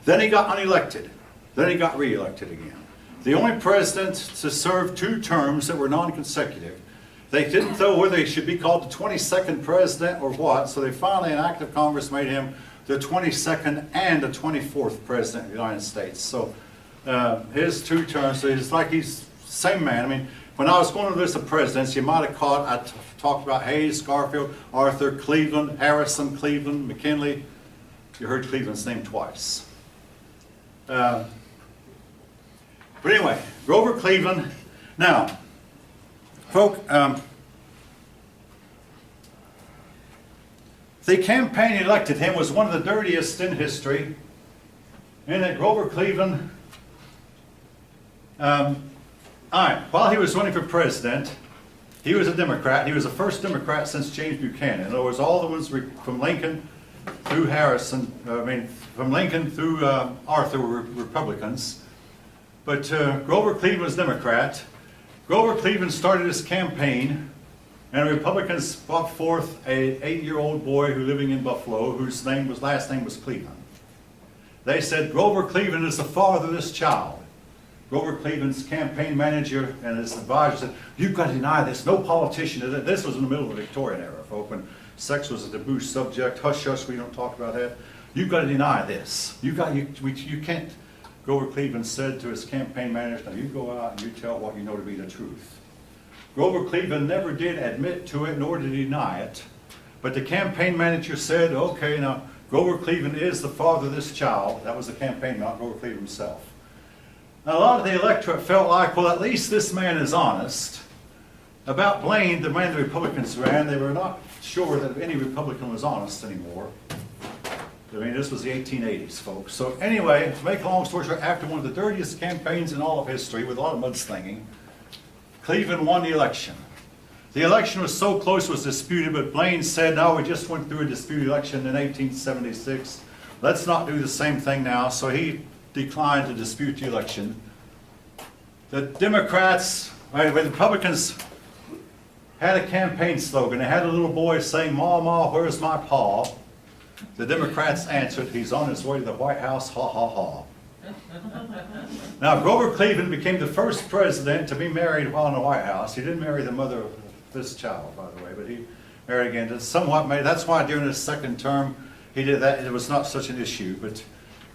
Then he got unelected. Then he got reelected again. The only president to serve 2 terms that were non-consecutive. They didn't know whether he should be called the 22nd president or what, so they finally, an act of Congress made him the 22nd and the 24th president of the United States. So his 2 terms, so it's like he's the same man. I mean, when I was going to list of presidents, you might have caught, I talked about Hayes, Garfield, Arthur, Cleveland, Harrison, Cleveland, McKinley. You heard Cleveland's name twice. But anyway, Grover Cleveland. Now, folk, the campaign elected him was one of the dirtiest in history, in that Grover Cleveland, while he was running for president, he was a Democrat. He was the first Democrat since James Buchanan. In other words, all the ones from Lincoln through Harrison, from Lincoln through Arthur were Republicans. But Grover Cleveland was Democrat. Grover Cleveland started his campaign, and the Republicans brought forth an 8-year-old boy who living in Buffalo, whose last name was Cleveland. They said, Grover Cleveland is the father of this child. Grover Cleveland's campaign manager and his advisor said, you've got to deny this. No politician. This was in the middle of the Victorian era, folks, when sex was a taboo subject. Hush, hush, we don't talk about that. You've got to deny this. You can't. Grover Cleveland said to his campaign manager, now you go out and you tell what you know to be the truth. Grover Cleveland never did admit to it nor did he deny it. But the campaign manager said, okay, now Grover Cleveland is the father of this child. That was the campaign, not Grover Cleveland himself. Now, a lot of the electorate felt like, well, at least this man is honest. About Blaine, the man the Republicans ran, they were not sure that any Republican was honest anymore. I mean, this was the 1880s, folks. So anyway, to make a long story short, after one of the dirtiest campaigns in all of history, with a lot of mudslinging, Cleveland won the election. The election was so close it was disputed, but Blaine said, no, we just went through a disputed election in 1876. Let's not do the same thing now. So he declined to dispute the election. The Democrats, the Republicans had a campaign slogan. They had a little boy saying, Ma, Ma, where's my pa? The Democrats answered, he's on his way to the White House, ha, ha, ha. Now, Grover Cleveland became the first president to be married while in the White House. He didn't marry the mother of this child, by the way, but he married again. That's why during his second term he did that. It was not such an issue. But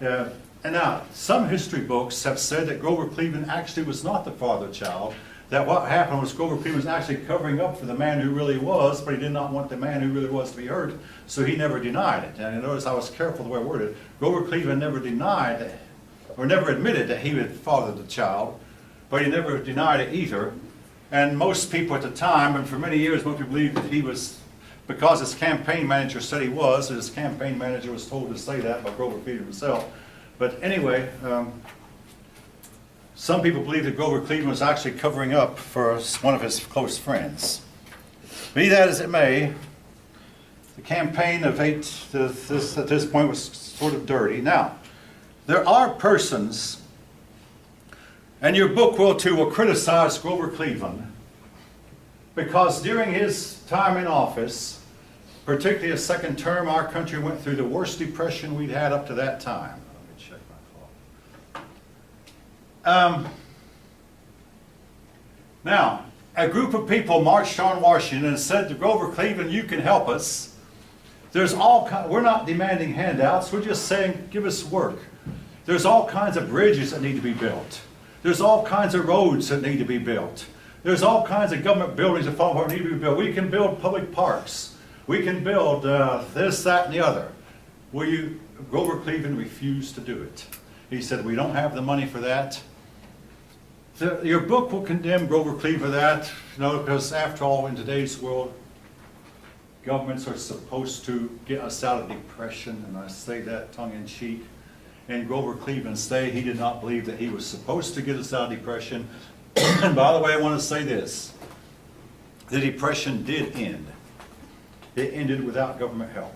and now, some history books have said that Grover Cleveland actually was not the father of the child. That what happened was Grover Cleveland was actually covering up for the man who really was, but he did not want the man who really was to be hurt, so he never denied it. And you notice I was careful the way I worded it. Grover Cleveland never denied that, or never admitted that he had fathered the child, but he never denied it either. And most people at the time, and for many years, most people believed that he was, because his campaign manager said he was, his campaign manager was told to say that by Grover Cleveland himself. But anyway, some people believe that Grover Cleveland was actually covering up for one of his close friends. Be that as it may, the campaign of at this point was sort of dirty. Now, there are persons, and your book will too, will criticize Grover Cleveland because during his time in office, particularly his second term, our country went through the worst depression we'd had up to that time. Let me check my clock. Now, a group of people marched on Washington and said to Grover Cleveland, you can help us. We're not demanding handouts, we're just saying, give us work. There's all kinds of bridges that need to be built. There's all kinds of roads that need to be built. There's all kinds of government buildings that need to be built. We can build public parks. We can build this, that, and the other. Grover Cleveland refused to do it. He said, we don't have the money for that. Your book will condemn Grover Cleveland for that, because after all, in today's world, governments are supposed to get us out of depression, and I say that tongue-in-cheek. In Grover Cleveland's day, he did not believe that he was supposed to get us out of depression. And by the way, I want to say this. The depression did end. It ended without government help.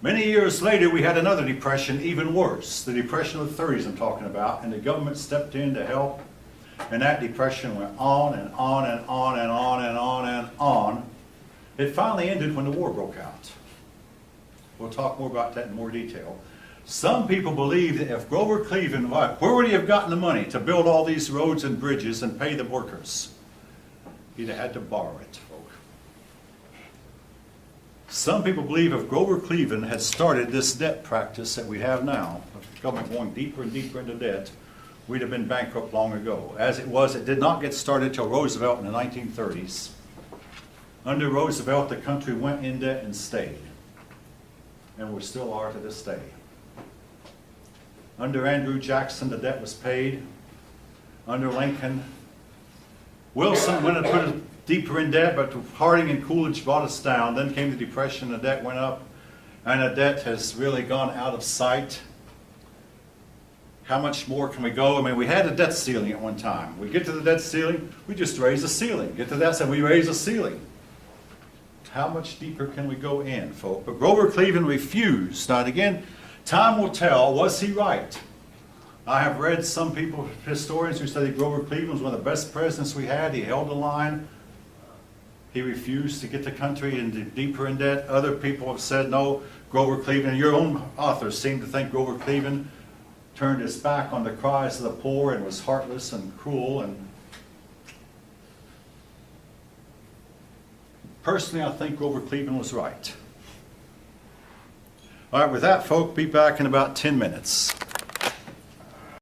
Many years later, we had another depression, even worse. The depression of the 30s I'm talking about, and the government stepped in to help, and that depression went on and on and on and on and on and on. It finally ended when the war broke out. We'll talk more about that in more detail. Some people believe that if Grover Cleveland, where would he have gotten the money to build all these roads and bridges and pay the workers? He'd have had to borrow it, folk. Some people believe if Grover Cleveland had started this debt practice that we have now, of the government going deeper and deeper into debt, we'd have been bankrupt long ago. As it was, it did not get started till Roosevelt in the 1930s. Under Roosevelt, the country went in debt and stayed. And we still are to this day. Under Andrew Jackson, the debt was paid. Under Lincoln, Wilson went and put us deeper in debt, but Harding and Coolidge brought us down. Then came the Depression, the debt went up, and the debt has really gone out of sight. How much more can we go? I mean, we had a debt ceiling at one time. We get to the debt ceiling, we just raise the ceiling. Get to that side, we raise the ceiling. How much deeper can we go in, folk? But Grover Cleveland refused. Now, again, time will tell, was he right? I have read some people, historians, who say that Grover Cleveland was one of the best presidents we had. He held the line. He refused to get the country into deeper in debt. Other people have said, no, Grover Cleveland, your own authors seem to think Grover Cleveland turned his back on the cries of the poor and was heartless and cruel. And personally, I think Grover Cleveland was right. All right, with that, folk, be back in about 10 minutes.